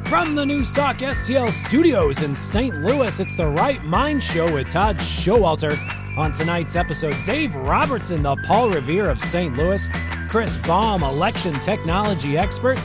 From the NewsTalkSTL studios in St. Louis, it's the Right Mind Show with Todd Schowalter. On tonight's episode, Dave Robertson, the Paul Revere of St. Louis, Chris BAUM, election technology expert,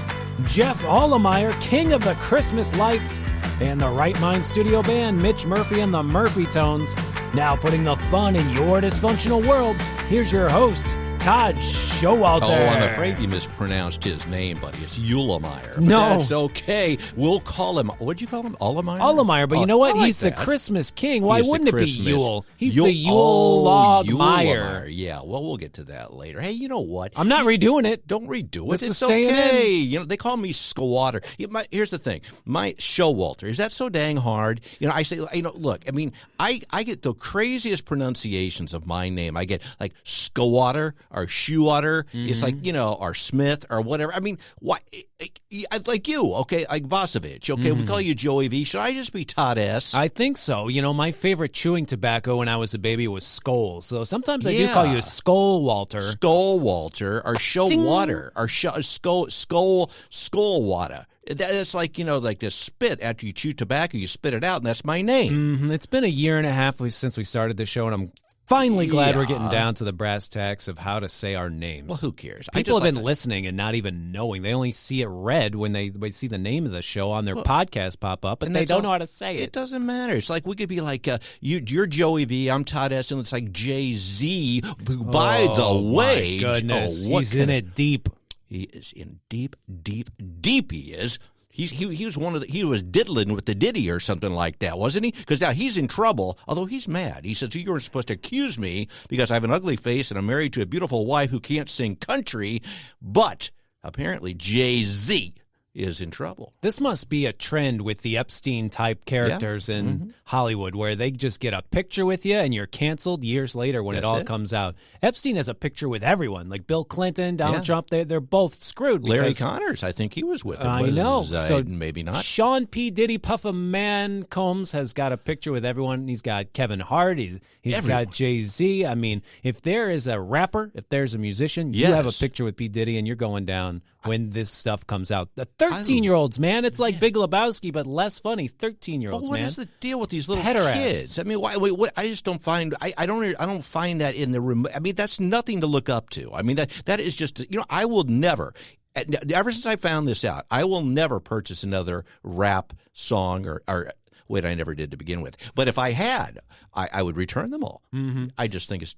Jeff Uhlemeyer, king of the Christmas lights, and the Right Mind studio band, Mitch Murphy and the Murphy Tones. Now putting the fun in your dysfunctional world, here's your host, Todd Schowalter. Oh, I'm afraid you mispronounced his name, buddy. It's Uhlemeyer. No. That's okay. We'll call him, what'd you call him? Uhlemeyer? Uhlemeyer, but you know what? Like He's that. the Christmas king. Why wouldn't it be Yule? He's the Yule Uhlemeyer. Meyer. Yeah, well, we'll get to that later. Hey, you know what? I'm not redoing it. Don't redo it. This is It's staying okay. in. You know, they call me Schowalter. Here's the thing. My Schowalter, is that so dang hard? You know, I say, look, I mean, I get the craziest pronunciations of my name. I get like Schowalter or Schowalter. It's like, or Smith or whatever. I mean, why? Like you, okay, like Vasovich, okay? We call you Joey V. Should I just be Todd S? I think so. You know, my favorite chewing tobacco when I was a baby was Skoal. So sometimes I do call you Schowalter. Schowalter or Schowalter or Schowalter. That's like, like this spit. After you chew tobacco, you spit it out, and that's my name. It's been a year and a half since we started the show, and I'm finally glad we're getting down to the brass tacks of how to say our names. Well, who cares? People have been listening and not even knowing. They only see it read when they see the name of the show on their podcast pop up, but they don't know how to say it. It doesn't matter. It's like we could be like, you're Joey V, I'm Todd S, and it's like Jay-Z, who, by the way. My goodness, he's in it deep. He is in deep, he is. He was he was diddling with the diddy or something like that, wasn't he? Because now he's in trouble, although he's mad. He says, you were supposed to accuse me because I have an ugly face and I'm married to a beautiful wife who can't sing country, but apparently Jay-Z is in trouble. This must be a trend with the Epstein-type characters in Hollywood, where they just get a picture with you and you're canceled years later when it all comes out. Epstein has a picture with everyone, like Bill Clinton, Donald Trump. They're both screwed. Larry Connors, I think he was with him. I know. So maybe not. Sean P. Diddy Puffaman Combs has got a picture with everyone. He's got Kevin Hart. He's got Jay-Z. I mean, if there is a rapper, if there's a musician, you have a picture with P. Diddy and you're going down when this stuff comes out. The 13-year-olds, man. It's like Big Lebowski, but less funny. 13-year-olds, what man. What is the deal with these little Pederasts. kids? I mean, what, I just don't find. I don't find that in the. I mean, that's nothing to look up to. I mean, that is just. I will never. Ever since I found this out, I will never purchase another rap song or wait, I never did to begin with. But if I had, I would return them all. I just think it's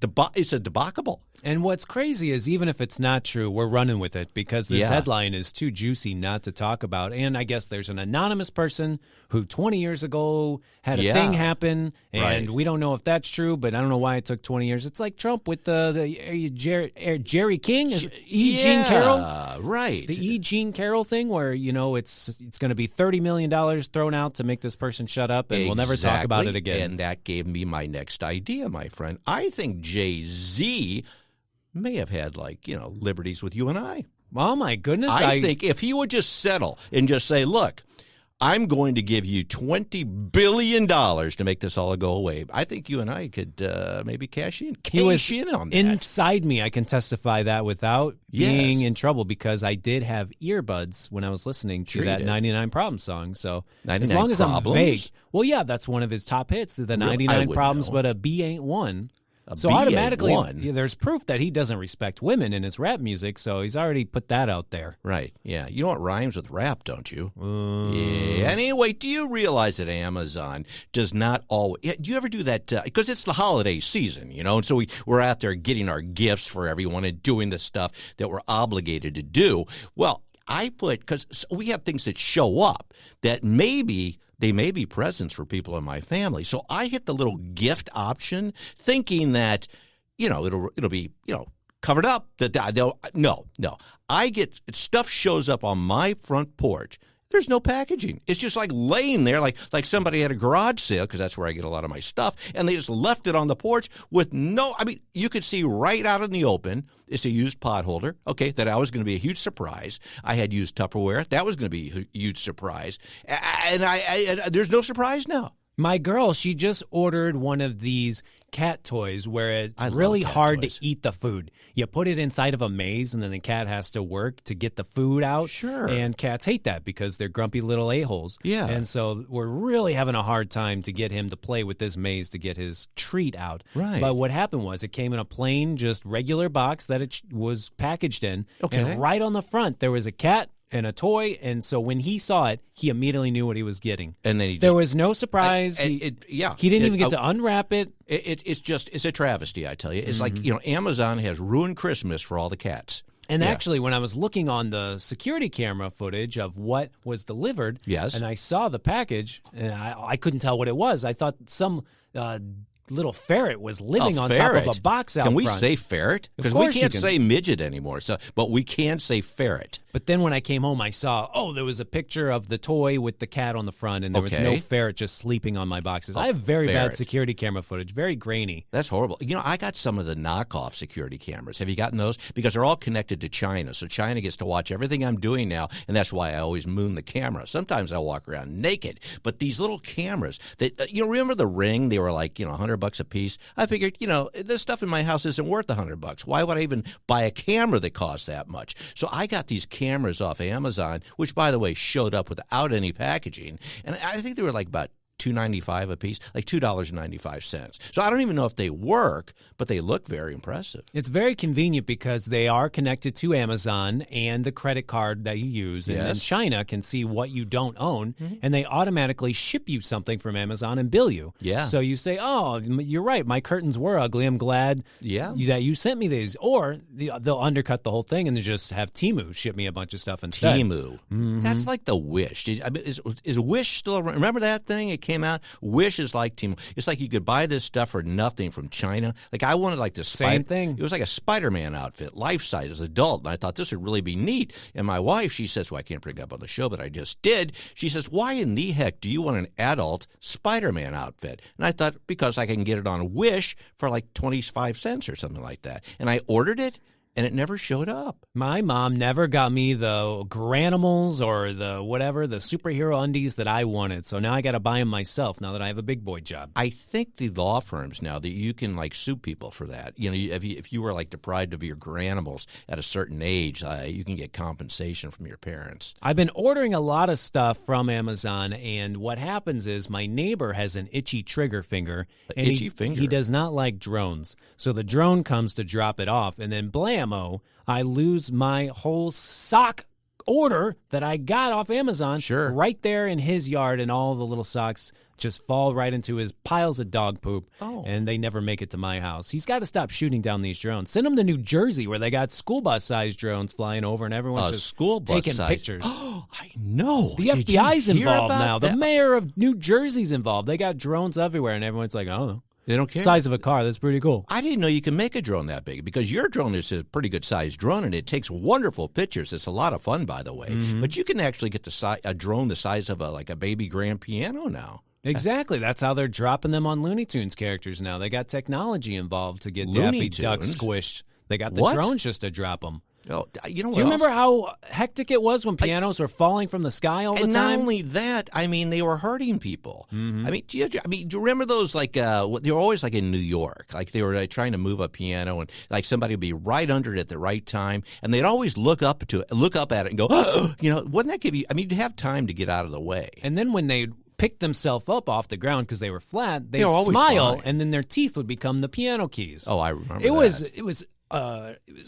a debacle. And what's crazy is even if it's not true, we're running with it because this headline is too juicy not to talk about. And I guess there's an anonymous person who 20 years ago had a thing happen, and we don't know if that's true, but I don't know why it took 20 years. It's like Trump with the Jerry King, E. Jean Carroll. Right. The E. Jean Carroll thing where, it's going to be $30 million thrown out to make this person shut up, and we'll never talk about it again. And that gave me my next idea, my friend. I think Jay-Z may have had, liberties with you and I. Oh, my goodness. I think if he would just settle and just say, look, I'm going to give you $20 billion to make this all go away, I think you and I could maybe cash in on that. Inside me, I can testify that without being in trouble because I did have earbuds when I was listening to that 99 Problems song. So as long as I'm vague. Well, yeah, that's one of his top hits, the 99 Problems, but a B ain't one. So automatically, there's proof that he doesn't respect women in his rap music, so he's already put that out there. Right, yeah. You know what rhymes with rap, don't you? Yeah. Anyway, do you realize that Amazon does not always... Do you ever do that? Because it's the holiday season, and so we're out there getting our gifts for everyone and doing the stuff that we're obligated to do. Well, because we have things that show up that they may be presents for people in my family. So I hit the little gift option thinking that, it'll be, covered up. No. I get stuff shows up on my front porch. There's no packaging. It's just like laying there like somebody had a garage sale, because that's where I get a lot of my stuff, and they just left it on the porch with you could see right out in the open. It's a used pot holder. Okay, that was going to be a huge surprise. I had used Tupperware. That was going to be a huge surprise. And there's no surprise now. My girl, she just ordered one of these cat toys where it's I love really cat hard toys. to eat the food. You put it inside of a maze, and then the cat has to work to get the food out. Sure. And cats hate that because they're grumpy little a-holes. Yeah. And so we're really having a hard time to get him to play with this maze to get his treat out. Right. But what happened was it came in a plain, just regular box that it was packaged in. Okay. And right on the front, there was a cat and a toy, and so when he saw it, he immediately knew what he was getting. And then there was no surprise. he He didn't even get to unwrap it. It's a travesty, I tell you. It's like, Amazon has ruined Christmas for all the cats. And actually, when I was looking on the security camera footage of what was delivered, Yes. and I saw the package, and I couldn't tell what it was. I thought some little ferret was living on top of a box out front. Can we front. say ferret? Because we can't say midget anymore. But we can say ferret. But then when I came home, I saw, there was a picture of the toy with the cat on the front, and there was no ferret just sleeping on my boxes. I have very bad security camera footage, very grainy. That's horrible. I got some of the knockoff security cameras. Have you gotten those? Because they're all connected to China, so China gets to watch everything I'm doing now, and that's why I always moon the camera. Sometimes I walk around naked, but these little cameras that remember the Ring? They were like $100 a piece. I figured this stuff in my house isn't worth $100. Why would I even buy a camera that costs that much? So I got these cameras off Amazon, which, by the way, showed up without any packaging. And I think they were like about $2.95 a piece, like $2.95. So I don't even know if they work, but they look very impressive. It's very convenient because they are connected to Amazon and the credit card that you use. And then China can see what you don't own, and they automatically ship you something from Amazon and bill you. Yeah. So you say, you're right, my curtains were ugly. I'm glad that you sent me these. Or they'll undercut the whole thing and they just have TEMU ship me a bunch of stuff instead. TEMU. That's like the Wish. Is Wish still around? Remember that thing? It came out. Wish is like TEMU. It's like you could buy this stuff for nothing from China. Like I wanted like the same thing. It was like a Spider-Man outfit, life size as adult, and I thought this would really be neat. And my wife, she says, well, I can't bring it up on the show, but I just did. She says, why in the heck do you want an adult Spider-Man outfit? And I thought because I can get it on Wish for like 25 cents or something like that. And I ordered it. And it never showed up. My mom never got me the Granimals or the superhero undies that I wanted. So now I got to buy them myself now that I have a big boy job. I think the law firms now that you can sue people for that. If you were deprived of your Granimals at a certain age, you can get compensation from your parents. I've been ordering a lot of stuff from Amazon, and what happens is my neighbor has an itchy trigger finger. He does not like drones. So the drone comes to drop it off, and then blam, I lose my whole sock order that I got off Amazon right there in his yard, and all the little socks just fall right into his piles of dog poop, and they never make it to my house. He's got to stop shooting down these drones. Send them to New Jersey where they got school bus-sized drones flying over, and everyone's just taking pictures. Oh, I know. The FBI's involved now. The mayor of New Jersey's involved. They got drones everywhere, and everyone's like, oh, they don't care. Size of a car. That's pretty cool. I didn't know you can make a drone that big because your drone is a pretty good sized drone and it takes wonderful pictures. It's a lot of fun, by the way. Mm-hmm. But you can actually get a drone the size of a baby grand piano now. Exactly. That's how they're dropping them on Looney Tunes characters now. They got technology involved to get Daffy Duck squished. They got the drones just to drop them. Oh, Do you remember how hectic it was when pianos were falling from the sky all the time? And not only that, they were hurting people. Mm-hmm. Do you remember those they were always in New York, they were trying to move a piano and somebody would be right under it at the right time, and they'd always look up at it and go, wouldn't that give you? you'd have time to get out of the way. And then when they picked themselves up off the ground because they were flat, they'd smile, and then their teeth would become the piano keys. Oh, I remember. It was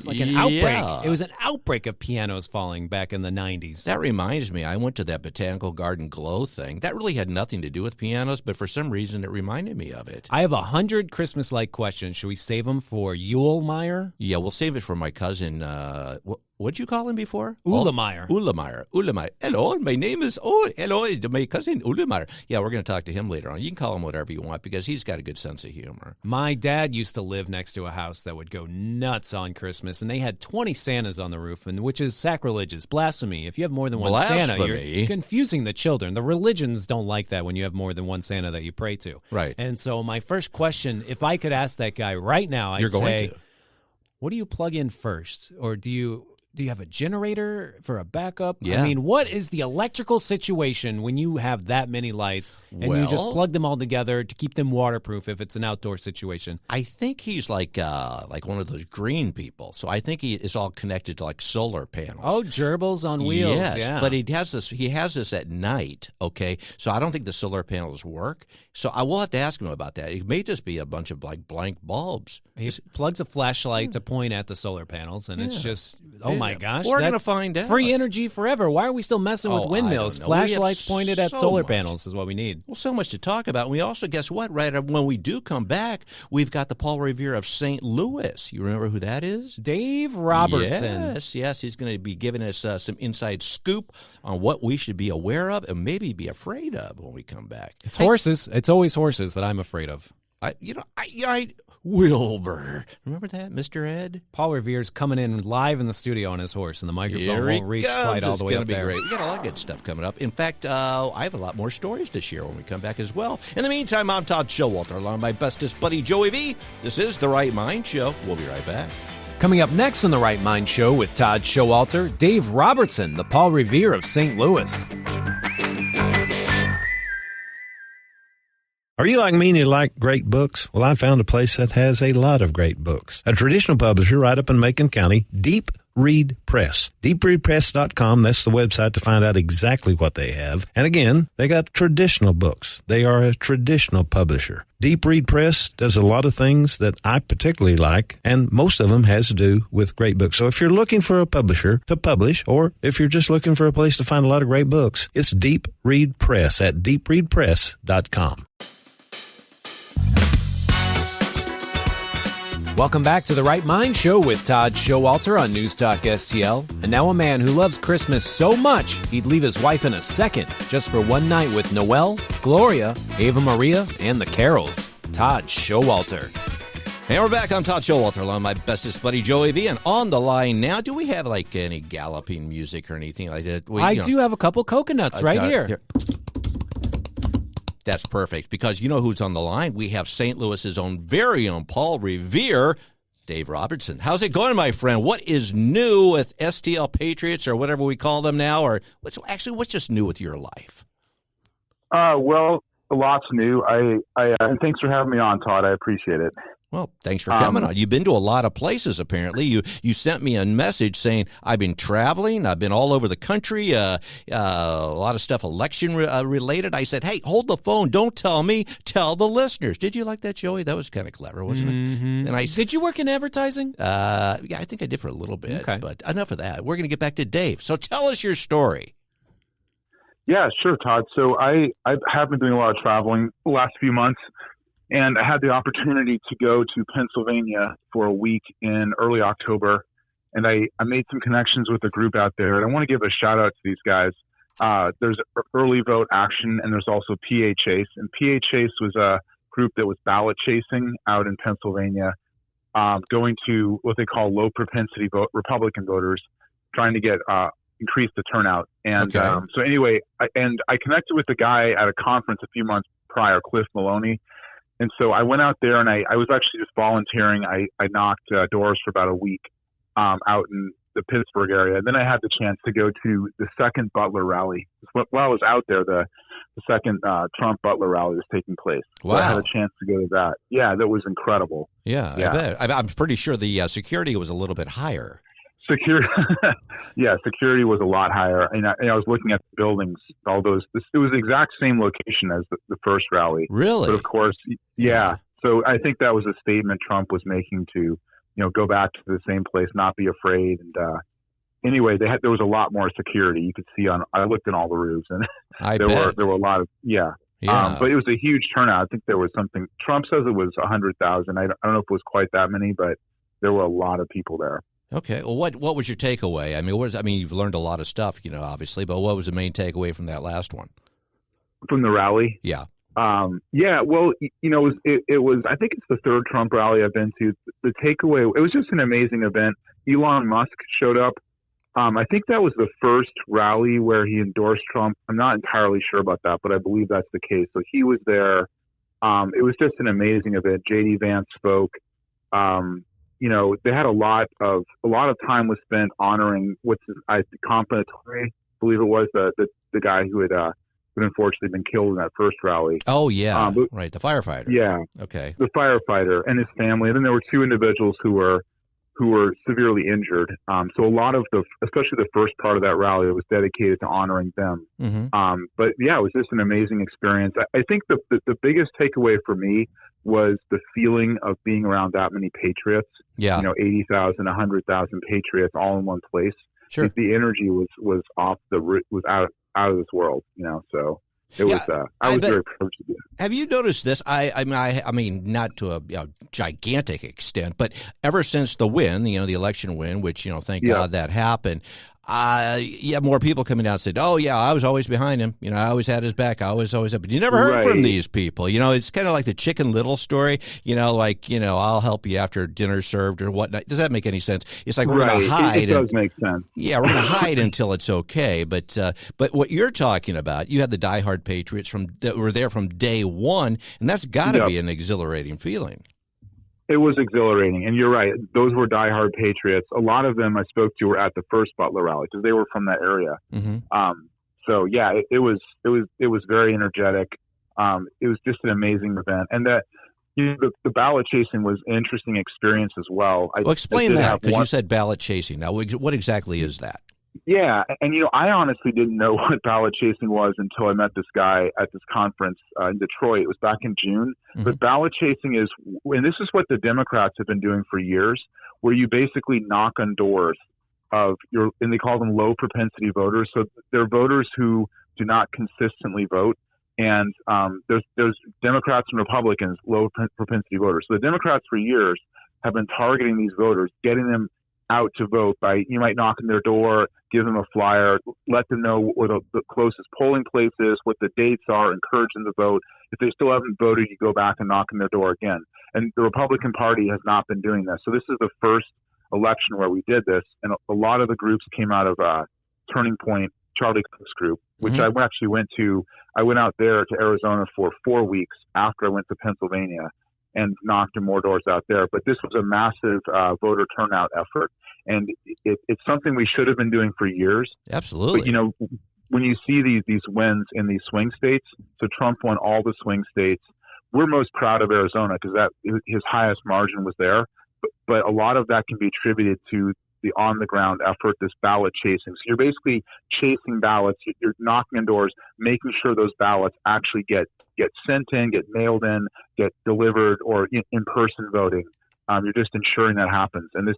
like an outbreak. It was an outbreak of pianos falling back in the 90s. That reminds me, I went to that Botanical Garden Glow thing. That really had nothing to do with pianos, but for some reason it reminded me of it. I have 100 Christmas-like questions. Should we save them for Uhlemeyer? Yeah, we'll save it for my cousin. What'd you call him before? Uhlemeyer. Uhlemeyer. Hello, my name is hello, my cousin Uhlemeyer. Yeah, we're going to talk to him later on. You can call him whatever you want because he's got a good sense of humor. My dad used to live next to a house that would go nuts on Christmas, and they had 20 Santas on the roof, which is sacrilegious, blasphemy. If you have more than one Santa, you're confusing the children. The religions don't like that when you have more than one Santa that you pray to. Right. And so my first question, if I could ask that guy right now, I'd say, what do you plug in first? Or do Do you have a generator for a backup? Yeah. I mean, what is the electrical situation when you have that many lights and you just plug them all together to keep them waterproof if it's an outdoor situation? I think he's like one of those green people. So I think he is all connected to like solar panels. Oh, gerbils on wheels. Yes, yeah. but he has this at night, okay? So I don't think the solar panels work. So I will have to ask him about that. It may just be a bunch of like blank bulbs. He plugs a flashlight to point at the solar panels, and it's just, my gosh. We're going to find out. Free energy forever. Why are we still messing with windmills? Flashlights pointed at solar panels is what we need. Well, so much to talk about. And we also, guess what? Right when we do come back, we've got the Paul Revere of St. Louis. You remember who that is? Dave Robertson. Yes. He's going to be giving us some inside scoop on what we should be aware of and maybe be afraid of when we come back. It's horses. It's always horses that I'm afraid of. Wilbur. Remember that, Mr. Ed? Paul Revere's coming in live in the studio on his horse, and the microphone won't reach quite all the way up there. It's going to be great. We got a lot of good stuff coming up. In fact, I have a lot more stories to share when we come back as well. In the meantime, I'm Todd Schowalter, along with my bestest buddy, Joey V. This is The Right Mind Show. We'll be right back. Coming up next on The Right Mind Show with Todd Schowalter, Dave Robertson, the Paul Revere of St. Louis. Are you like me and you like great books? Well, I found a place that has a lot of great books. A traditional publisher right up in Macon County, Deep Read Press. DeepReadPress.com, that's the website to find out exactly what they have. And again, they got traditional books. They are a traditional publisher. Deep Read Press does a lot of things that I particularly like, and most of them has to do with great books. So if you're looking for a publisher to publish, or if you're just looking for a place to find a lot of great books, it's Deep Read Press at DeepReadPress.com. Welcome back to The Right Mind Show with Todd Schowalter on NewsTalkSTL. And now a man who loves Christmas so much, he'd leave his wife in a second just for one night with Noel, Gloria, Ava Maria, and the Carols. Todd Schowalter. And we're back. I'm Todd Schowalter, along with my bestest buddy, Joey V. And on the line now, do we have like any galloping music or anything like that? I do have a couple coconuts right here. That's perfect, because you know who's on the line? We have St. Louis's own very own Paul Revere, Dave Robertson. How's it going, my friend? What is new with STL Patriots, or whatever we call them now? Or what's just new with your life? Well, a lot's new. And thanks for having me on, Todd. I appreciate it. Well, thanks for coming on. You've been to a lot of places, apparently. You sent me a message saying, I've been traveling. I've been all over the country, a lot of stuff election related. I said, hey, hold the phone. Don't tell me. Tell the listeners. Did you like that, Joey? That was kind of clever, wasn't it? And I said, did you work in advertising? Yeah, I think I did for a little bit. Okay. But enough of that. We're going to get back to Dave. So tell us your story. Yeah, sure, Todd. So I have been doing a lot of traveling the last few months. And I had the opportunity to go to Pennsylvania for a week in early October, and I made some connections with a group out there. And I want to give a shout out to these guys. There's Early Vote Action, and there's also PA Chase. And PA Chase was a group that was ballot chasing out in Pennsylvania, going to what they call low propensity Republican voters, trying to get increase the turnout. And so anyway, I connected with the guy at a conference a few months prior, Cliff Maloney. And so I went out there, and I was actually just volunteering. I knocked doors for about a week out in the Pittsburgh area. And then I had the chance to go to the second Butler rally. While I was out there, the second Trump-Butler rally was taking place. Wow. So I had a chance to go to that. Yeah, that was incredible. Yeah. I bet. I'm pretty sure the security was a little bit higher. Security was a lot higher. And I was looking at the buildings, all those. It was the exact same location as the first rally. Really? But of course, yeah. So I think that was a statement Trump was making to, go back to the same place, not be afraid. And anyway, there was a lot more security. You could see I looked in all the roofs, and there were a lot of but it was a huge turnout. I think there was something. Trump says it was 100,000. I don't know if it was quite that many, but there were a lot of people there. Okay. Well, what was your takeaway? I mean, you've learned a lot of stuff, obviously, but what was the main takeaway from that last one? From the rally? Yeah. Well, it was, I think it's the third Trump rally I've been to. The takeaway, it was just an amazing event. Elon Musk showed up. I think that was the first rally where he endorsed Trump. I'm not entirely sure about that, but I believe that's the case. So he was there. It was just an amazing event. J.D. Vance spoke. they had a lot of time was spent honoring Company, I believe it was the guy who had unfortunately been killed in that first rally. Oh yeah, right, the firefighter. Yeah, okay, the firefighter and his family, and then there were two individuals who were severely injured. So a lot of especially the first part of that rally, was dedicated to honoring them. Mm-hmm. But yeah, it was just an amazing experience. I think the biggest takeaway for me was the feeling of being around that many patriots. Yeah, 80,000, 100,000 patriots all in one place. Sure. The energy was out of this world. So. It was. I was very privileged to do it. Have you noticed this? I mean, not to a gigantic extent, but ever since the win, the election win, which thank God that happened. More people coming out and said, "Oh yeah, I was always behind him. I always had his back. I was always up." But you never heard from these people. It's kind of like the Chicken Little story. I'll help you after dinner's served or whatnot. Does that make any sense? It's like we're going to hide. It does make sense. Yeah, we're going to hide until it's okay. But what you're talking about, you had the diehard Patriots that were there from day one, and that's got to be an exhilarating feeling. It was exhilarating, and you're right. Those were diehard Patriots. A lot of them I spoke to were at the first Butler rally because they were from that area. Mm-hmm. So yeah, it was very energetic. It was just an amazing event, and that the ballot chasing was an interesting experience as well. Explain that, because you said ballot chasing. Now, what exactly is that? Yeah, and I honestly didn't know what ballot chasing was until I met this guy at this conference in Detroit. It was back in June. Mm-hmm. But ballot chasing is, and this is what the Democrats have been doing for years, where you basically knock on doors of and they call them low propensity voters. So they're voters who do not consistently vote. And there's Democrats and Republicans, low propensity voters. So the Democrats for years have been targeting these voters, getting them out to vote by, you might knock on their door, give them a flyer, let them know where the closest polling place is, what the dates are, encourage them to vote. If they still haven't voted, you go back and knock on their door again. And the Republican Party has not been doing this. So this is the first election where we did this. And a lot of the groups came out of Turning Point, Charlie Cook's group, which I actually went to. I went out there to Arizona for 4 weeks after I went to Pennsylvania and knocked on more doors out there. But this was a massive voter turnout effort. And it's something we should have been doing for years. Absolutely. But, when you see these wins in these swing states, so Trump won all the swing states. We're most proud of Arizona because his highest margin was there. But a lot of that can be attributed to the on-the-ground effort, this ballot chasing. So you're basically chasing ballots. You're knocking on doors, making sure those ballots actually get sent in, get mailed in, get delivered, or in-person voting. You're just ensuring that happens. And this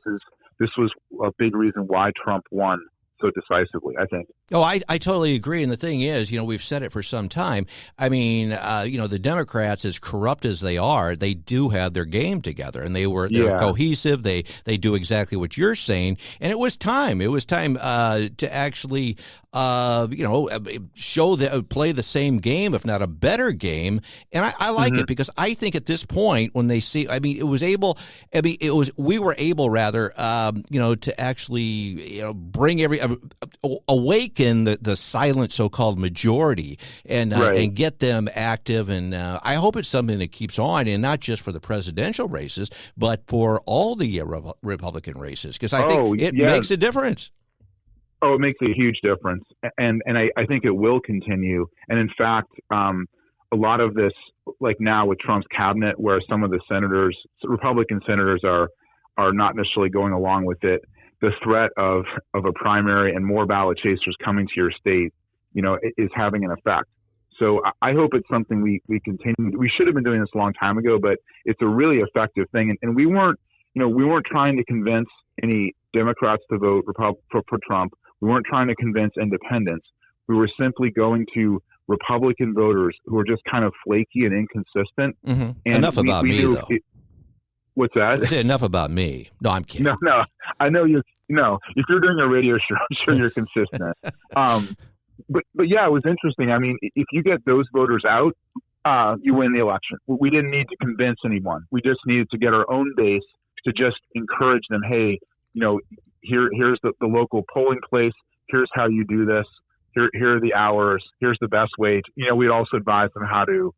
was a big reason why Trump won so decisively, I think. Oh, I totally agree. And the thing is, we've said it for some time. I mean, the Democrats, as corrupt as they are, they do have their game together, and they're cohesive. They do exactly what you're saying. And it was time. It was time to actually, play the same game, if not a better game. And I like it because I think at this point, when they see, we were able to actually, bring awaken the silent so-called majority and get them active. And I hope it's something that keeps on, and not just for the presidential races, but for all the Republican races, because I think it makes a difference. Oh, it makes a huge difference. And I think it will continue. And in fact, a lot of this, like now with Trump's cabinet, where some of the Republican senators are not necessarily going along with it, the threat of a primary and more ballot chasers coming to your state, is having an effect. So I hope it's something we continue. We should have been doing this a long time ago, but it's a really effective thing. And we weren't trying to convince any Democrats to vote for Trump. We weren't trying to convince independents. We were simply going to Republican voters who were just kind of flaky and inconsistent. Mm-hmm. And enough about me, though. What's that? I said enough about me. No, I'm kidding. No. I know you. No, if you're doing a radio show, I'm sure you're consistent. But yeah, it was interesting. I mean, if you get those voters out, you win the election. We didn't need to convince anyone. We just needed to get our own base to just encourage them. Hey, here's the local polling place. Here's how you do this. Here are the hours. Here's the best way. We'd also advise them how to,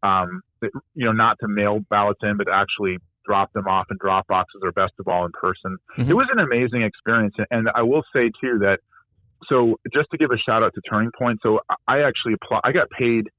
not to mail ballots in, but actually drop them off in drop boxes or best of all in person. Mm-hmm. It was an amazing experience. And I will say too that, so just to give a shout out to Turning Point. So I actually I got paid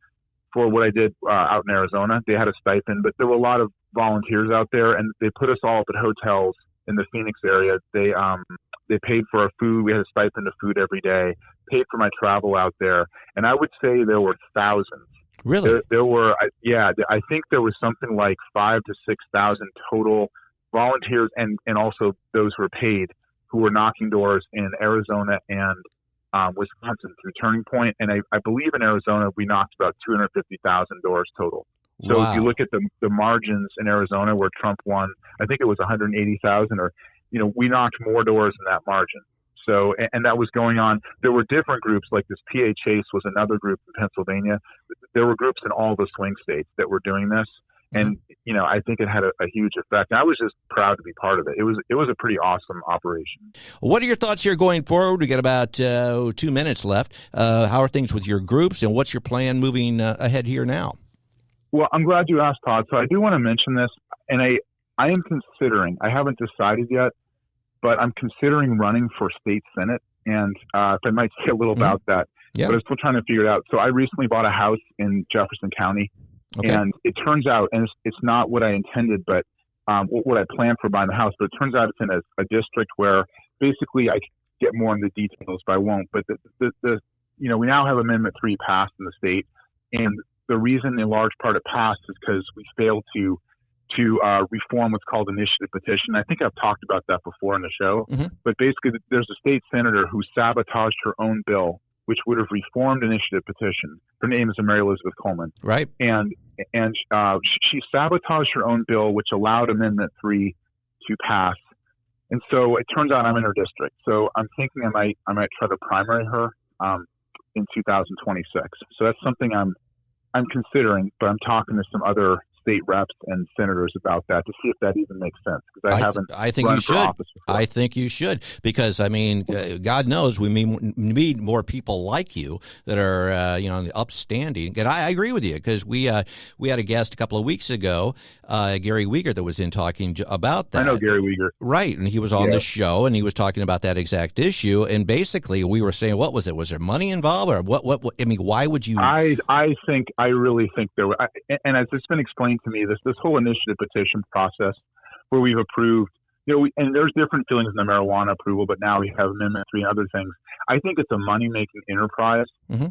for what I did out in Arizona. They had a stipend, but there were a lot of volunteers out there, and they put us all up at hotels in the Phoenix area. They paid for our food. We had a stipend of food every day, paid for my travel out there. And I would say there were thousands. Really? There were, I think there was something like 5,000 to 6,000 total volunteers and also those who were paid who were knocking doors in Arizona and Wisconsin through Turning Point. And I believe in Arizona, we knocked about 250,000 doors total. So wow. If you look at the margins in Arizona where Trump won, I think it was 180,000 or, we knocked more doors in that margin. So, and that was going on. There were different groups, like this PA Chase was another group in Pennsylvania. There were groups in all the swing states that were doing this. And, I think it had a huge effect. And I was just proud to be part of it. It was a pretty awesome operation. What are your thoughts here going forward? We got about 2 minutes left. How are things with your groups, and what's your plan moving ahead here now? Well, I'm glad you asked, Todd. So I do want to mention this, and I am considering, I haven't decided yet, but I'm considering running for state senate. And if I might say a little about that, but I'm still trying to figure it out. So I recently bought a house in Jefferson County. Okay. And it turns out, and it's not what I intended, but what I planned for buying the house, but it turns out it's in a district where basically I could get more into the details, but I won't. But we now have Amendment 3 passed in the state, and the reason in large part it passed is because we failed to reform what's called initiative petition. I think I've talked about that before in the show, but basically there's a state senator who sabotaged her own bill, which would have reformed initiative petition. Her name is Mary Elizabeth Coleman. Right. And she sabotaged her own bill, which allowed Amendment 3 to pass. And so it turns out I'm in her district. So I'm thinking I might try to primary her in 2026. So that's something I'm considering, but I'm talking to some other state reps and senators about that to see if that even makes sense, because I think you should. I think you should, because God knows we need more people like you that are upstanding. And I agree with you, because we had a guest a couple of weeks ago, Gary Weger, that was in talking about that. I know Gary Weger, right? And he was on the show, and he was talking about that exact issue. And basically, we were saying, what was it? Was there money involved, or what? I mean, why would you? I really think there were, and as it's been explained to me, this whole initiative petition process where we've approved, and there's different feelings in the marijuana approval, but now we have Amendment 3 and other things. I think it's a money-making enterprise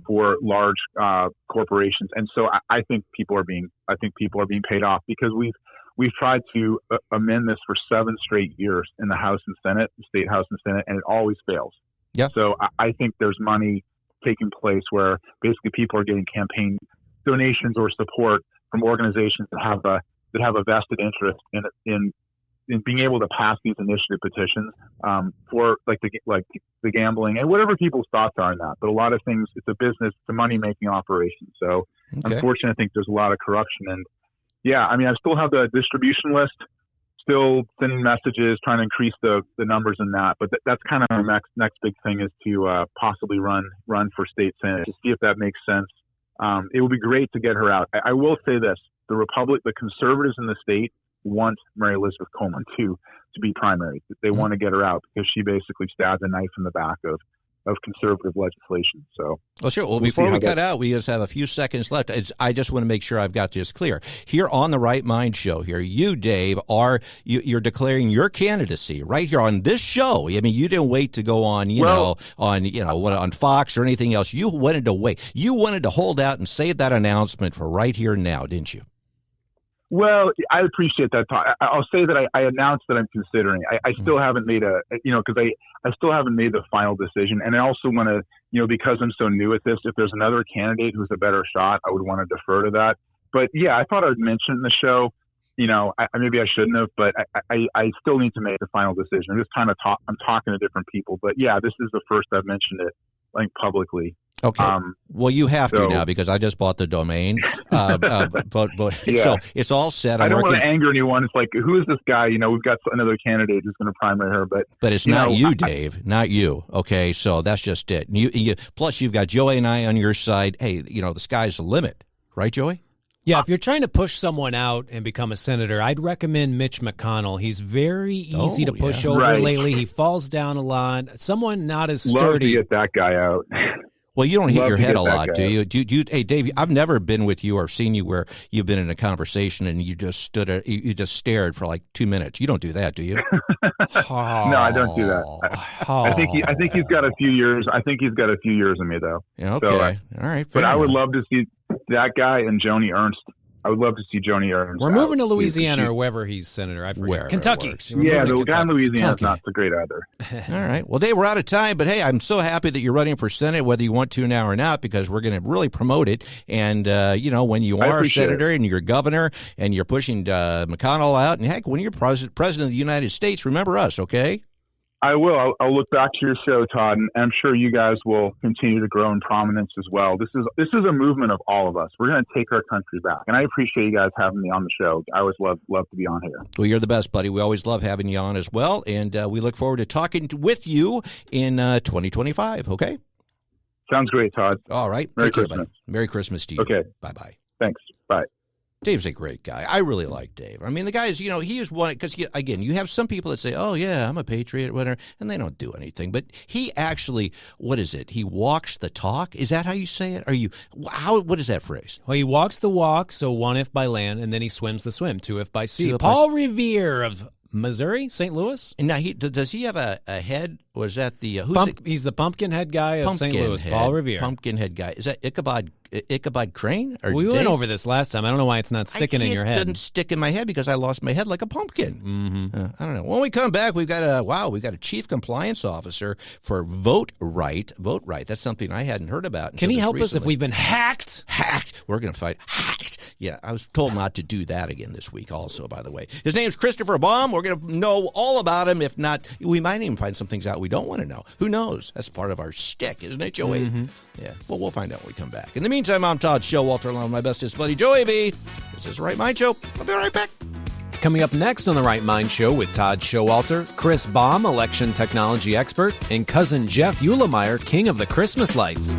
for large corporations, and so I think people are being paid off, because we've tried to amend this for 7 straight years in the House and Senate, the State House and Senate, and it always fails. Yeah. So I think there's money taking place where basically people are getting campaign donations or support from organizations that have a vested interest in being able to pass these initiative petitions for like the gambling and whatever people's thoughts are on that. But a lot of things, it's a business, it's a money making operation. So unfortunately, I think there's a lot of corruption. And I still have the distribution list, still sending messages, trying to increase the numbers in that. But that's kind of our next big thing, is to possibly run for state senate to see if that makes sense. It would be great to get her out. I will say this: the conservatives in the state want Mary Elizabeth Coleman to be primary. They want to get her out because she basically stabbed a knife in the back of conservative legislation. So, well, sure. Well, before we cut out, we just have a few seconds left. I just want to make sure I've got this clear here on the Right Mind Show. Here, you, Dave, you're declaring your candidacy right here on this show. I mean, you didn't wait to go on, on Fox or anything else. You wanted to wait. You wanted to hold out and save that announcement for right here now, didn't you? Well, I appreciate that. I'll say that I announced that I'm considering. I still haven't made because I still haven't made the final decision. And I also want to, because I'm so new at this, if there's another candidate who's a better shot, I would want to defer to that. But I thought I'd mention the show. Maybe I shouldn't have, but I still need to make the final decision. I'm just kind of I'm talking to different people. But this is the first I've mentioned it, publicly. Okay. Well, you have to now, because I just bought the domain. So it's all set. I don't want to anger anyone. It's like, who is this guy? We've got another candidate who's going to primary her, but it's not you, Dave, not you. Okay, so that's just it. You plus you've got Joey and I on your side. Hey, the sky's the limit, right, Joey? Yeah, if you're trying to push someone out and become a senator, I'd recommend Mitch McConnell. He's very easy to push over lately. He falls down a lot. Someone not as sturdy. Love to get that guy out. Well, you don't hit your head a lot, do you? Do you? Hey, Dave, I've never been with you or seen you where you've been in a conversation and you just you just stared for like 2 minutes. You don't do that, do you? No, I don't do that. I think he's got a few years. I think he's got a few years in me, though. Yeah, okay. So, all right. But I would love to see that guy and Joni Ernst. I would love to see Joni Ernst. We're moving to Louisiana or wherever he's senator. I forget. Kentucky. Yeah, the guy in Louisiana is not so great either. All right. Well, Dave, we're out of time, but hey, I'm so happy that you're running for Senate, whether you want to now or not, because we're going to really promote it. And, when you are a senator and you're governor and you're pushing McConnell out, and heck, when you're president of the United States, remember us, okay? I will. I'll look back to your show, Todd, and I'm sure you guys will continue to grow in prominence as well. This is a movement of all of us. We're going to take our country back, and I appreciate you guys having me on the show. I always love to be on here. Well, you're the best, buddy. We always love having you on as well, and we look forward to talking with you in 2025. Okay. Sounds great, Todd. All right. Merry Take care, Christmas. buddy. Merry Christmas to you. Okay. Bye-bye. Thanks. Bye. Dave's a great guy. I really like Dave. I mean, the guy is, he is one, because, again, you have some people that say, oh, yeah, I'm a patriot, whatever, and they don't do anything. But he actually, what is it? He walks the talk? Is that how you say it? What is that phrase? Well, he walks the walk, so 1 if by land, and then he swims the swim, 2 if by sea. 2 if Paul Revere of Missouri, St. Louis. And now, does he have a head, or is that the, he's the pumpkin head guy of St. Louis, Paul Revere. Pumpkin head guy. Is that Ichabod Crane? Or we went over this last time. I don't know why it's not sticking in your head. It doesn't stick in my head because I lost my head like a pumpkin. Mm-hmm. I don't know. When we come back, we've got a chief compliance officer for VoteRite. VoteRite. That's something I hadn't heard about. Can he help us if we've been hacked? Hacked. We're going to fight hacked. Yeah, I was told not to do that again this week also, by the way. His name's Christopher BAUM. We're going to know all about him. If not, we might even find some things out we don't want to know. Who knows? That's part of our shtick, isn't it, Joey? Mm-hmm. Yeah. Well, we'll find out when we come back. In the meantime, I'm Todd Schowalter, along with my bestest buddy, Joey V. This is The Right Mind Show. I'll be right back. Coming up next on The Right Mind Show with Todd Schowalter, Chris BAUM, election technology expert, and cousin Jeff Uhlemeyer, king of the Christmas lights.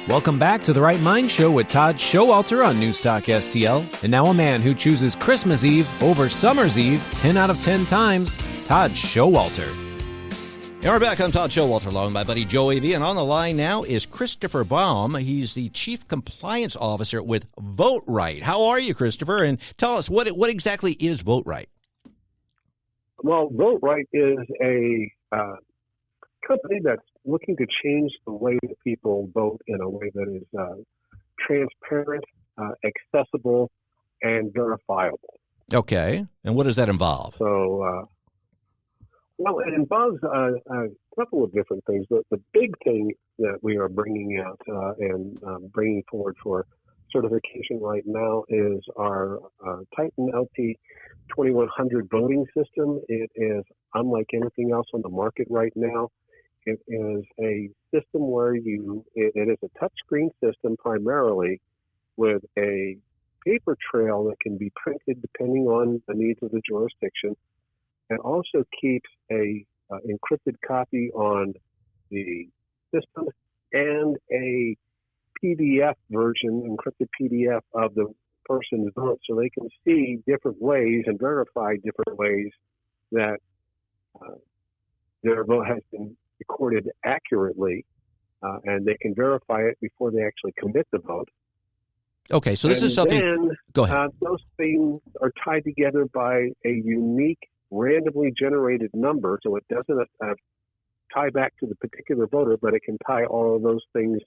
Welcome back to The Right Mind Show with Todd Schowalter on NewsTalkSTL. And now a man who chooses Christmas Eve over Summer's Eve 10 out of 10 times, Todd Schowalter. And we're back. I'm Todd Schowalter, along with my buddy Joey V. And on the line now is Christopher BAUM. He's the Chief Compliance Officer with VoteRite. How are you, Christopher? And tell us, what exactly is VoteRite? Well, VoteRite is a company that's looking to change the way that people vote in a way that is transparent, accessible, and verifiable. Okay. And what does that involve? So, well, it involves a couple of different things. The big thing that we are bringing out and bringing forward for certification right now is our Titan LT 2100 voting system. It is unlike anything else on the market right now. It is a system where it is a touchscreen system primarily with a paper trail that can be printed depending on the needs of the jurisdiction. It also keeps a encrypted copy on the system and a PDF version, encrypted PDF of the person's vote, so they can see different ways and verify different ways that their vote has been recorded accurately, and they can verify it before they actually commit the vote. Okay, so this is something. Then, go ahead. Those things are tied together by a unique, randomly generated number, so it doesn't tie back to the particular voter, but it can tie all of those things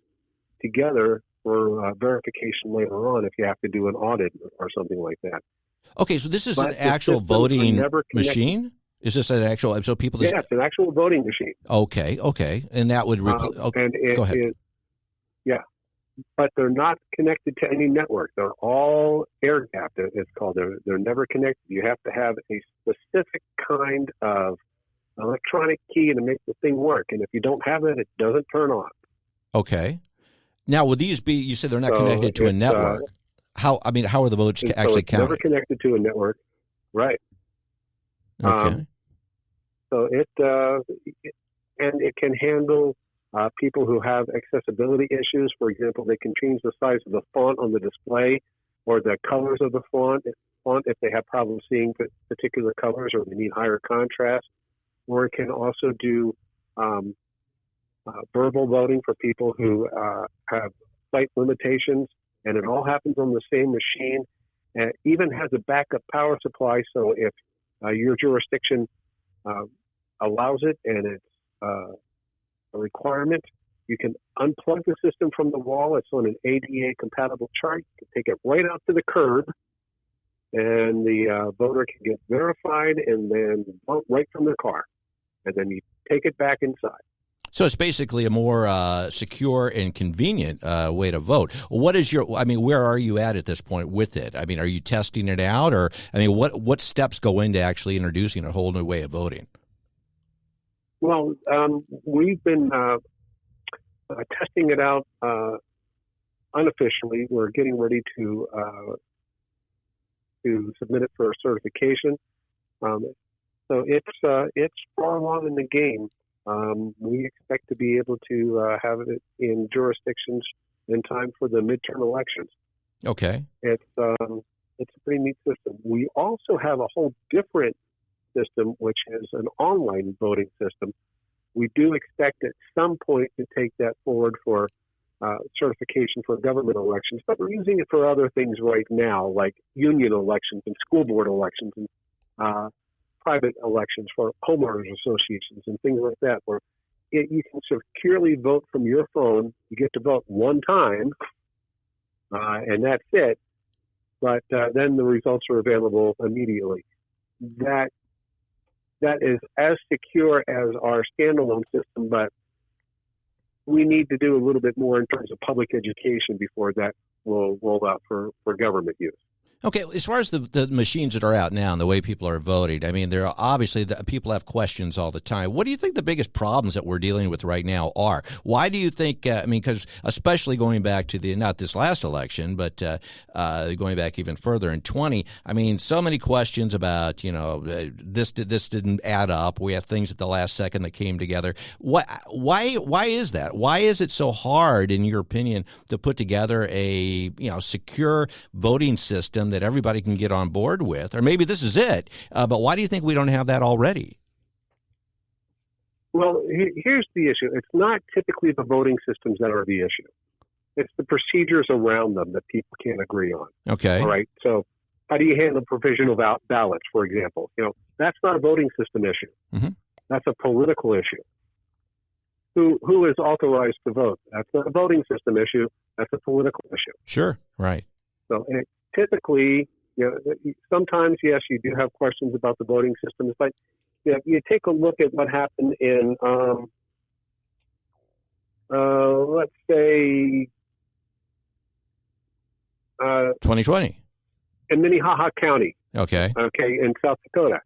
together for verification later on if you have to do an audit or something like that. Okay, so this is an actual voting machine? Is this an actual, so people just... Yeah, it's an actual voting machine. Okay. And that would... go ahead. Yeah, but they're not connected to any network. They're all air-gapped, it's called. They're never connected. You have to have a specific kind of electronic key to make the thing work. And if you don't have it, it doesn't turn on. Okay. Now, would these be, you said they're not connected to a network. How are the votes actually counted? Never connected to a network. Right. Okay. So and it can handle people who have accessibility issues. For example, they can change the size of the font on the display or the colors of the font if they have problems seeing particular colors or they need higher contrast. Or it can also do verbal voting for people who have sight limitations, and it all happens on the same machine. And it even has a backup power supply, so if your jurisdiction allows it and it's a requirement, you can unplug the system from the wall. It's on an ADA-compatible chart. You can take it right out to the curb, and the voter can get verified and then vote right from their car. And then you take it back inside. So it's basically a more secure and convenient way to vote. What is where are you at this point with it? I mean, are you testing it out, or what steps go into actually introducing a whole new way of voting? Well, we've been testing it out unofficially. We're getting ready to submit it for certification. So it's far along in the game. We expect to be able to have it in jurisdictions in time for the midterm elections. Okay. It's a pretty neat system. We also have a whole different system, which is an online voting system. We do expect at some point to take that forward for certification for government elections, but we're using it for other things right now, like union elections and school board elections and private elections for homeowners associations and things like that, where you can securely vote from your phone. You get to vote one time, and that's it. But then the results are available immediately. That is as secure as our standalone system, but we need to do a little bit more in terms of public education before that will roll out for government use. Okay, as far as the machines that are out now and the way people are voting, I mean, there are obviously people have questions all the time. What do you think the biggest problems that we're dealing with right now are? Why do you think? Because especially going back to not this last election, but going back even further in 20. I mean, so many questions about this didn't add up. We have things at the last second that came together. Why is that? Why is it so hard, in your opinion, to put together a secure voting system that everybody can get on board with? Or maybe this is it, but why do you think we don't have that already? Well, here's the issue. It's not typically the voting systems that are the issue. It's the procedures around them that people can't agree on. Okay. All right. So how do you handle provisional ballots, for example? That's not a voting system issue. Mm-hmm. That's a political issue. Who is authorized to vote? That's not a voting system issue. That's a political issue. Sure. Right. So typically, sometimes, yes, you do have questions about the voting systems, but you take a look at what happened in, let's say, 2020 in Minnehaha County. Okay, in South Dakota,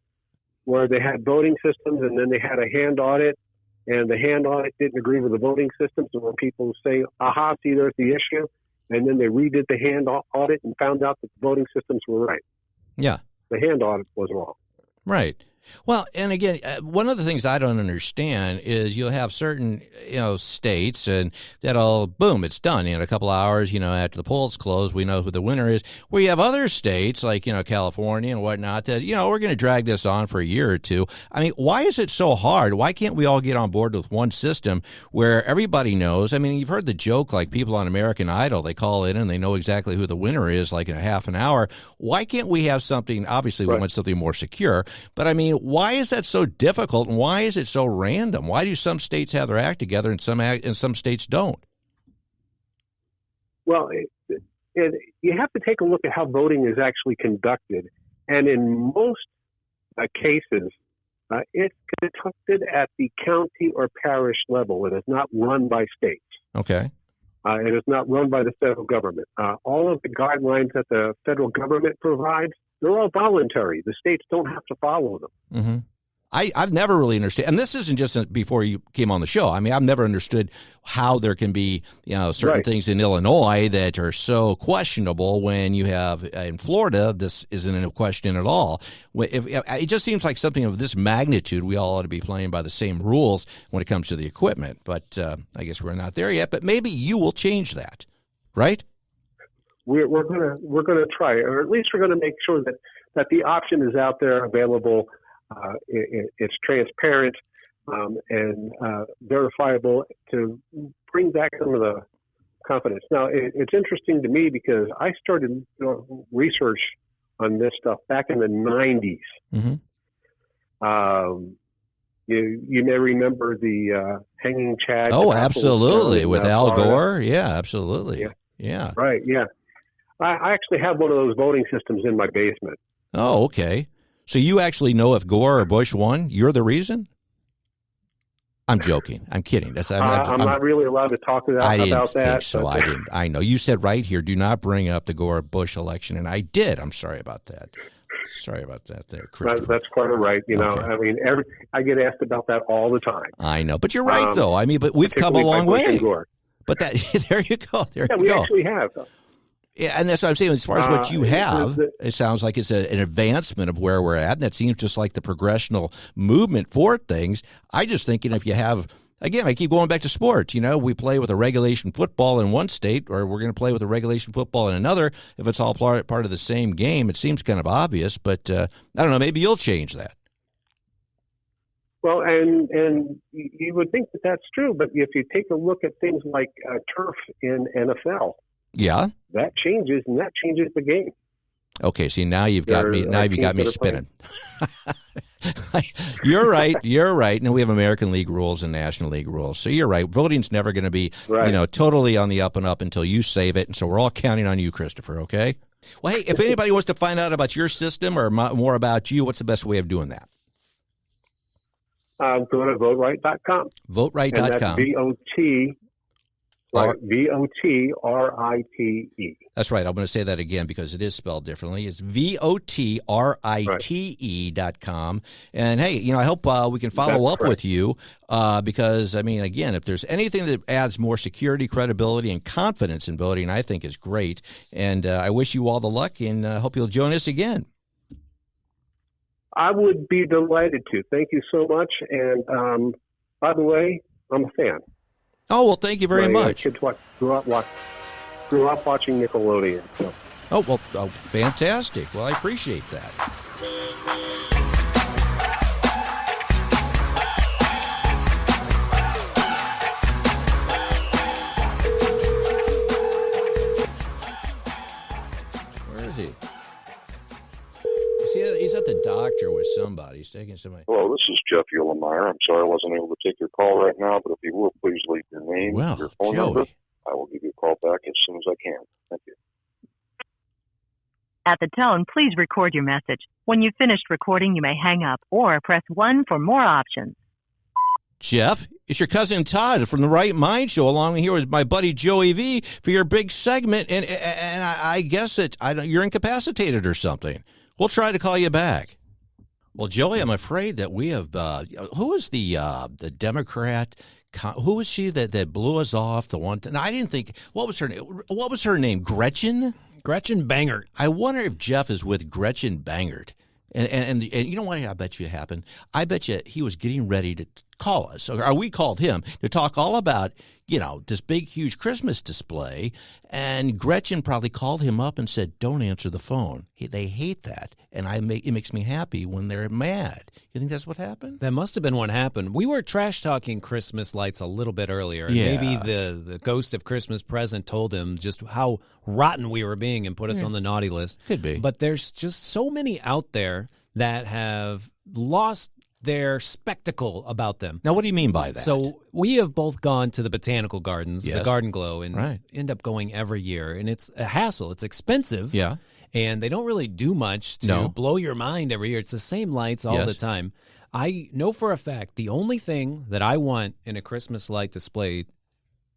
where they had voting systems, and then they had a hand audit, and the hand audit didn't agree with the voting systems, and when people say, "Aha, see, there's the issue." And then they redid the hand audit and found out that the voting systems were right. Yeah. The hand audit was wrong. Right. Well, and again, one of the things I don't understand is you'll have certain, states and that'll, boom, it's done in a couple of hours, after the polls close, we know who the winner is. Where you have other states like, California and whatnot that, we're going to drag this on for a year or two. I mean, why is it so hard? Why can't we all get on board with one system where everybody knows? I mean, you've heard the joke, like people on American Idol, they call in and they know exactly who the winner is like in a half an hour. Why can't we have something, obviously we want something more secure, but I mean, why is that so difficult, and why is it so random? Why do some states have their act together and some states don't? Well, you have to take a look at how voting is actually conducted, and in most cases, it's conducted at the county or parish level. It is not run by states. Okay. It is not run by the federal government. All of the guidelines that the federal government provides, they're all voluntary. The states don't have to follow them. Mm-hmm. I've never really understood, and this isn't just before you came on the show. I mean, I've never understood how there can be, certain things in Illinois that are so questionable when you have in Florida, this isn't a question at all. It just seems like something of this magnitude, we all ought to be playing by the same rules when it comes to the equipment. But I guess we're not there yet. But maybe you will change that, right? We're gonna try, or at least we're gonna make sure that the option is out there, available. It's transparent and verifiable to bring back some of the confidence. Now, it's interesting to me because I started research on this stuff back in the 90s. Mm-hmm. You may remember the hanging Chad. Oh, absolutely, with Al Gore. Yeah, absolutely. Yeah. Right. Yeah. I actually have one of those voting systems in my basement. Oh, okay. So you actually know if Gore or Bush won? You're the reason? I'm joking. I'm kidding. I'm not really allowed to talk about that. I didn't think so. I didn't. I know. You said right here, do not bring up the Gore-Bush election, and I did. I'm sorry about that. Sorry about that there, Christopher. That's quite all right. Okay. I mean, I get asked about that all the time. I know. But you're right, though. I mean, but we've come a long way. But there you go. We actually have. Yeah, and that's what I'm saying. As far as what you have, it sounds like it's an advancement of where we're at, and that seems just like the progressional movement for things. I just thinking if you have, again, I keep going back to sports. We play with a regulation football in one state, or we're going to play with a regulation football in another. If it's all part of the same game, it seems kind of obvious. But I don't know. Maybe you'll change that. Well, and you would think that that's true, but if you take a look at things like turf in NFL. Yeah, that changes the game. Okay, see, now you've got me. Now you've got me spinning. You're right. Now we have American League rules and National League rules. So you're right. Voting's never going to be, totally on the up and up until you save it. And so we're all counting on you, Christopher. Okay. Well, hey, if anybody wants to find out about your system or more about you, what's the best way of doing that? Go to VoteRite.com. VoteRite.com. And that's VOT. Right, VOTRITE. That's right. I'm going to say that again because it is spelled differently. It's VOTRITE.com. And, hey, I hope we can follow up with you because, I mean, again, if there's anything that adds more security, credibility, and confidence in voting, I think is great. And I wish you all the luck and hope you'll join us again. I would be delighted to. Thank you so much. And, by the way, I'm a fan. Oh, well, thank you very much. Kids grew up watching Nickelodeon. So. Oh, well, fantastic. Well, I appreciate that. Where is he? He's at the doctor with somebody. He's taking somebody. Hello, this is Jeff Uhlemeyer. I'm sorry I wasn't able to take your call right now, but if you will, please leave your name, your phone number. I will give you a call back as soon as I can. Thank you. At the tone, please record your message. When you've finished recording, you may hang up or press 1 for more options. Jeff, it's your cousin Todd from the Right Mind Show, along here with my buddy Joey V for your big segment, and I guess you're incapacitated or something. We'll try to call you back. Well, Joey, I'm afraid that we have. Who was the Democrat? Who was she that blew us off? The one. I didn't think. What was her name? What was her name? Gretchen. Gretchen Bangert. I wonder if Jeff is with Gretchen Bangert. And you know what I bet you happened? I bet you he was getting ready to call us, or we called him to talk all about, this big, huge Christmas display. And Gretchen probably called him up and said, don't answer the phone. They hate that. And it makes me happy when they're mad. You think that's what happened? That must have been what happened. We were trash-talking Christmas lights a little bit earlier. And maybe the ghost of Christmas present told him just how rotten we were being and put us on the naughty list. Could be. But there's just so many out there that have lost their spectacle about them. Now, what do you mean by that? So we have both gone to the botanical gardens, the Garden Glow, and end up going every year. And it's a hassle. It's expensive. Yeah. And they don't really do much to blow your mind every year. It's the same lights all the time. I know for a fact the only thing that I want in a Christmas light display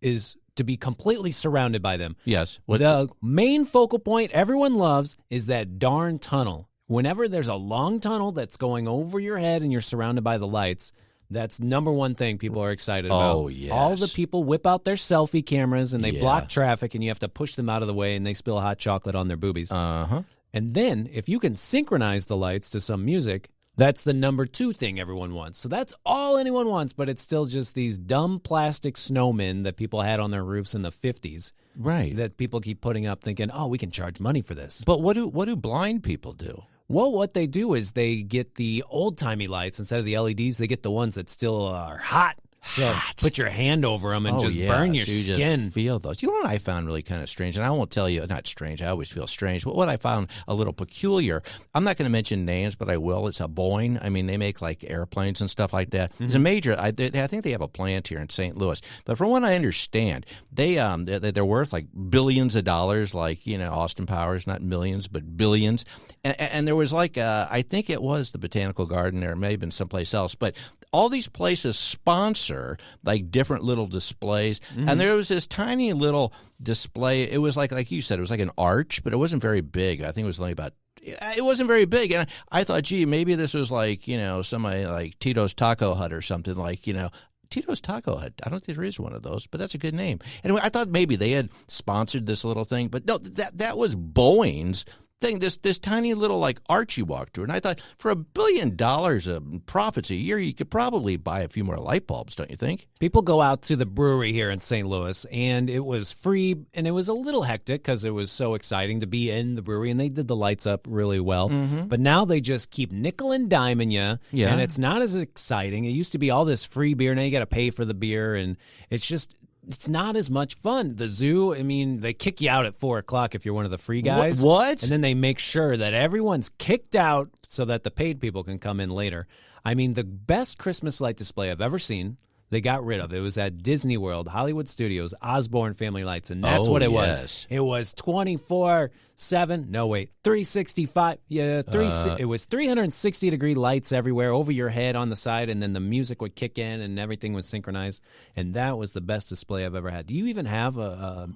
is to be completely surrounded by them. Yes. The main focal point everyone loves is that darn tunnel. whenever there's a long tunnel that's going over your head and you're surrounded by the lights, that's number one thing people are excited about. Oh, yes. All the people whip out their selfie cameras and they block traffic, and you have to push them out of the way, and they spill hot chocolate on their boobies. Uh-huh. And then, if you can synchronize the lights to some music, that's the number two thing everyone wants. So that's all anyone wants, but it's still just these dumb plastic snowmen that people had on their roofs in the 50s. Right. That people keep putting up thinking, oh, we can charge money for this. But what do blind people do? Well, what they do is they get the old-timey lights instead of the LEDs. They get the ones that still are hot. So put your hand over them and burn your skin. Just feel those. You know what I found really kind of strange? And I won't tell you, not strange, I always feel strange. But what I found a little peculiar, I'm not going to mention names, but I will. It's a Boeing. I mean, they make like airplanes and stuff like that. It's a major, I think they have a plant here in St. Louis. But from what I understand, they're worth like billions of dollars, like, Austin Powers, not millions, but billions. And there was like, I think it was the Botanical Garden there. It may have been someplace else. But all these places sponsor like different little displays, and there was this tiny little display. It was like you said, it was like an arch, but it wasn't very big. I think it was only about. It wasn't very big, and I thought, gee, maybe this was like somebody like Tito's Taco Hut or something like Tito's Taco Hut. I don't think there is one of those, but that's a good name. Anyway, I thought maybe they had sponsored this little thing, but no, that was Boeing's thing, this tiny little like arch you walk through. And I thought for $1 billion of profits a year, you could probably buy a few more light bulbs, don't you think? People go out to the brewery here in St. Louis, and it was free, and it was a little hectic because it was so exciting to be in the brewery, and they did the lights up really well. But now they just keep nickel and diming you, and it's not as exciting. It used to be all this free beer, now you got to pay for the beer, and it's not as much fun. The zoo, I mean, they kick you out at 4 o'clock if you're one of the free guys. What? And then they make sure that everyone's kicked out so that the paid people can come in later. I mean, the best Christmas light display I've ever seen, they got rid of. It was at Disney World, Hollywood Studios, Osborne Family Lights, and that's what it was. It was 24/7. No, wait, 365. Yeah, it was 360-degree lights everywhere over your head on the side, and then the music would kick in, and everything was synchronized. And that was the best display I've ever had. Do you even have a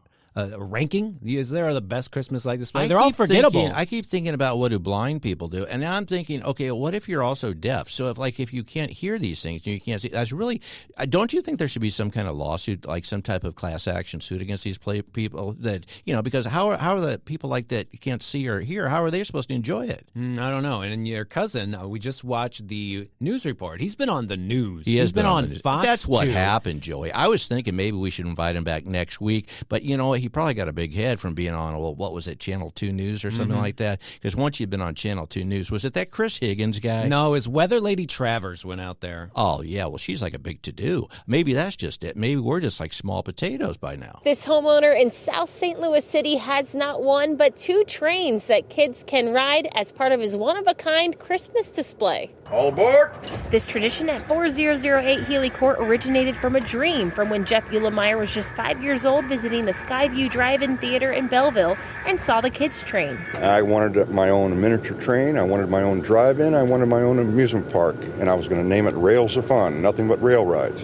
ranking? Is there the best Christmas light display? They're all forgettable. I keep thinking about what do blind people do, and now I'm thinking, okay, what if you're also deaf? So if you can't hear these things, you can't see. That's really. Don't you think there should be some kind of lawsuit, like some type of class action suit against these people that because how are the people like that can't see or hear? How are they supposed to enjoy it? I don't know. And your cousin, we just watched the news report. He's been on the news. He's been on Fox. That's what 2. happened, Joey. I was thinking maybe we should invite him back next week, but you know what? He probably got a big head from being on, what was it, Channel 2 News or something like that? Because once you've been on Channel 2 News, was it that Chris Higgins guy? No, it was Weather Lady Travers went out there. Oh, yeah. Well, she's like a big to-do. Maybe that's just it. Maybe we're just like small potatoes by now. This homeowner in South St. Louis City has not one, but 2 trains that kids can ride as part of his one-of-a-kind Christmas display. All aboard! This tradition at 4008 Healy Court originated from a dream from when Jeff Uhlemeyer was just 5 years old visiting the Skyview Drive-In Theater in Belleville and saw the kids train. I wanted my own miniature train, I wanted my own drive-in, I wanted my own amusement park, and I was going to name it Rails of Fun, nothing but rail rides.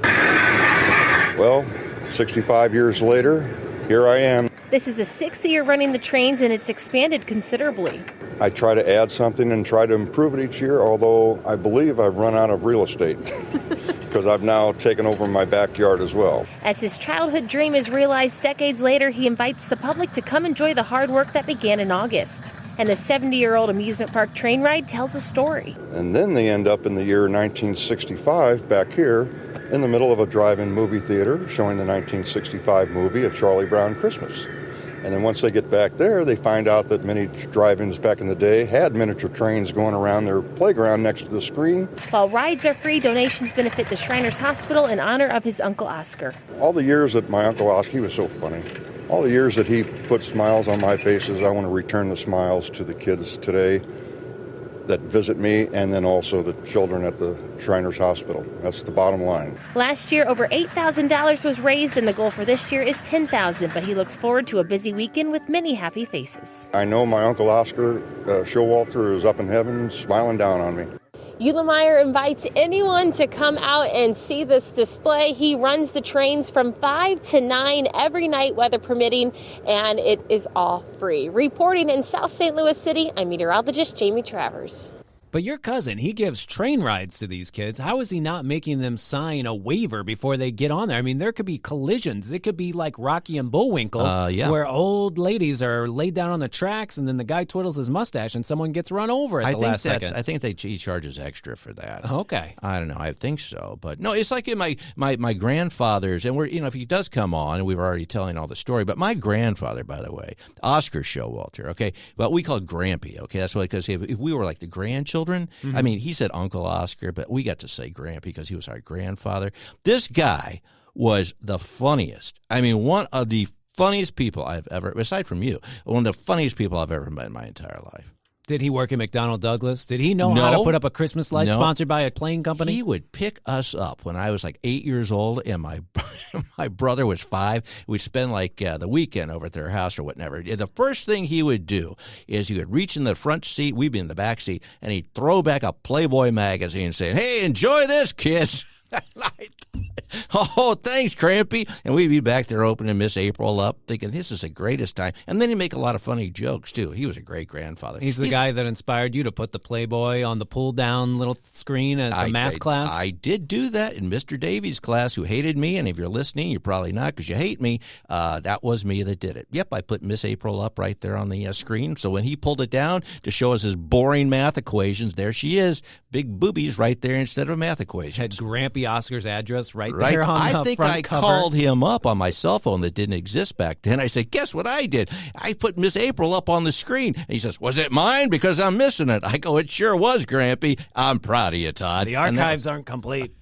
Well, 65 years later, here I am. This is the 6th year running the trains, and it's expanded considerably. I try to add something and try to improve it each year, although I believe I've run out of real estate because I've now taken over my backyard as well. As his childhood dream is realized decades later, he invites the public to come enjoy the hard work that began in August. And the 70-year-old amusement park train ride tells a story. And then they end up in the year 1965 back here in the middle of a drive-in movie theater showing the 1965 movie A Charlie Brown Christmas. And then once they get back there, they find out that many drive-ins back in the day had miniature trains going around their playground next to the screen. While rides are free, donations benefit the Shriners Hospital in honor of his Uncle Oscar. All the years that my Uncle Oscar, he was so funny. All the years that he put smiles on my faces, I want to return the smiles to the kids today that visit me, and then also the children at the Shriners Hospital. That's the bottom line. Last year, over $8,000 was raised, and the goal for this year is $10,000, but he looks forward to a busy weekend with many happy faces. I know my Uncle Oscar Schowalter is up in heaven smiling down on me. Uhlemeyer invites anyone to come out and see this display. He runs the trains from 5 to 9 every night, weather permitting, and it is all free. Reporting in South St. Louis City, I'm meteorologist Jamie Travers. But your cousin, he gives train rides to these kids. How is he not making them sign a waiver before they get on there? I mean, there could be collisions. It could be like Rocky and Bullwinkle, where old ladies are laid down on the tracks, and then the guy twiddles his mustache, and someone gets run over at the last second. I think he charges extra for that. Okay. I don't know. I think so. But no, it's like in my grandfather's, and if he does come on, and we were already telling all the story, but my grandfather, by the way, Oscar Schowalter, okay, but we called Grampy, okay? That's why, because if we were like the grandchildren, I mean, he said Uncle Oscar, but we got to say Grampy because he was our grandfather. This guy was the funniest. I mean, one of the funniest people I've ever, aside from you, one of the funniest people I've ever met in my entire life. Did he work at McDonnell Douglas? Did he know how to put up a Christmas light sponsored by a plane company? He would pick us up when I was like 8 years old and my brother was 5. We'd spend like the weekend over at their house or whatever. The first thing he would do is he would reach in the front seat, we'd be in the back seat, and he'd throw back a Playboy magazine saying, "Hey, enjoy this, kids." Oh, thanks, Crampy. And we'd be back there opening Miss April up, thinking this is the greatest time. And then he'd make a lot of funny jokes, too. He was a great grandfather. He's the guy that inspired you to put the Playboy on the pull-down little screen at the math class? I did do that in Mr. Davies' class, who hated me. And if you're listening, you're probably not because you hate me. That was me that did it. Yep, I put Miss April up right there on the screen. So when he pulled it down to show us his boring math equations, there she is. Big boobies right there instead of math equations. Had Grampy Oscar's address right there on the front cover. I think I called him up on my cell phone that didn't exist back then. I said, guess what I did? I put Miss April up on the screen. And he says, was it mine? Because I'm missing it. I go, it sure was, Grampy. I'm proud of you, Todd. The archives aren't complete.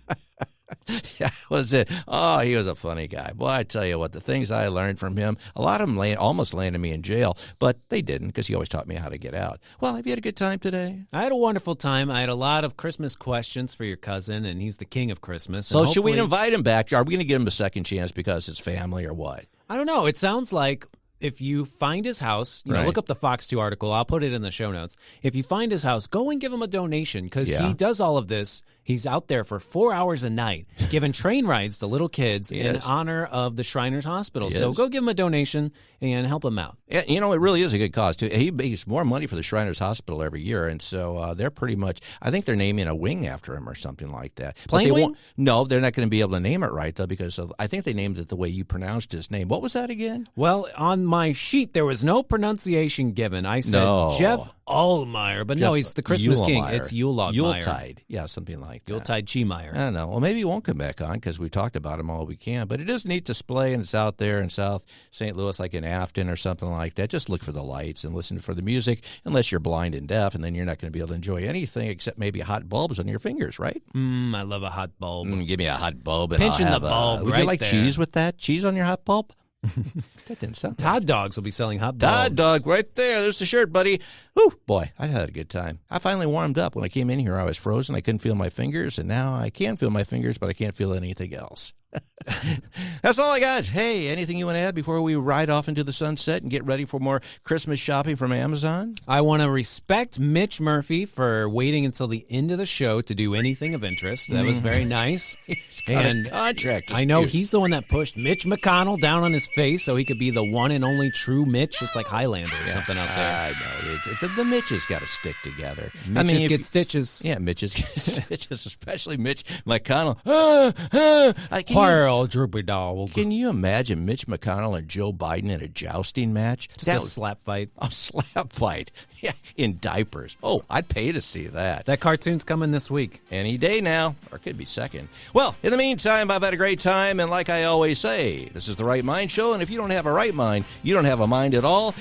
Yeah, was it? Oh, he was a funny guy. Boy, I tell you what, the things I learned from him, a lot of them almost landed me in jail, but they didn't because he always taught me how to get out. Well, have you had a good time today? I had a wonderful time. I had a lot of Christmas questions for your cousin, and he's the king of Christmas. So should we invite him back? Are we going to give him a second chance because it's family or what? I don't know. It sounds like if you find his house, look up the Fox 2 article. I'll put it in the show notes. If you find his house, go and give him a donation because he does all of this. He's out there for 4 hours a night giving train rides to little kids in honor of the Shriners Hospital. So go give him a donation and help him out. Yeah, it really is a good cause, too. He makes more money for the Shriners Hospital every year, and so they're pretty much, I think they're naming a wing after him or something like that. Plane wing? No, they're not going to be able to name it right, though, because I think they named it the way you pronounced his name. What was that again? Well, on my sheet, there was no pronunciation given. I said Jeff Uhlemeyer, but no, he's the Christmas king. It's Uhlemeyer. Yuletide. Yeah, something like that. Yuletide Cheemeyer. I don't know. Well, maybe he won't come back on because we talked about him all we can. But it is a neat display, and it's out there in South St. Louis, like in Afton or something like that. Just look for the lights and listen for the music, unless you're blind and deaf, and then you're not going to be able to enjoy anything except maybe hot bulbs on your fingers, right? I love a hot bulb. Give me a hot bulb. And pinching the bulb would right you like there. Cheese with that? Cheese on your hot bulb? That didn't sound Todd Dogs will be selling hot bulbs. Todd Dog right there. There's the shirt, buddy. Whew, boy, I had a good time. I finally warmed up. When I came in here, I was frozen. I couldn't feel my fingers, and now I can feel my fingers, but I can't feel anything else. That's all I got. Hey, anything you want to add before we ride off into the sunset and get ready for more Christmas shopping from Amazon? I want to respect Mitch Murphy for waiting until the end of the show to do anything of interest. That was very nice. He's got a contract dispute. I know he's the one that pushed Mitch McConnell down on his face so he could be the one and only true Mitch. It's like Highlander or something out there. I know. The Mitches got to stick together. Mitches get stitches. Yeah, Mitches get stitches, especially Mitch McConnell. Poor old droopy dog. Can you imagine Mitch McConnell and Joe Biden in a jousting match? Just a slap fight. A slap fight. Yeah, in diapers. Oh, I'd pay to see that. That cartoon's coming this week. Any day now, or it could be second. Well, in the meantime, I've had a great time, and like I always say, this is the Right Mind Show, and if you don't have a right mind, you don't have a mind at all.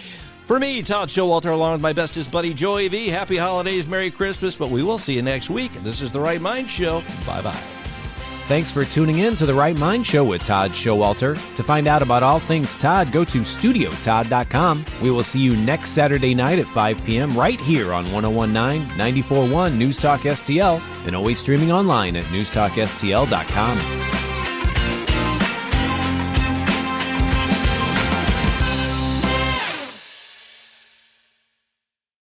For me, Todd Schowalter, along with my bestest buddy, Joey V, happy holidays, Merry Christmas, but we will see you next week. This is the Right Mind Show. Bye-bye. Thanks for tuning in to The Right Mind Show with Todd Schowalter. To find out about all things Todd, go to StudioTodd.com. We will see you next Saturday night at 5 p.m. right here on 101.9, 94.1 News Talk STL, and always streaming online at NewsTalkSTL.com.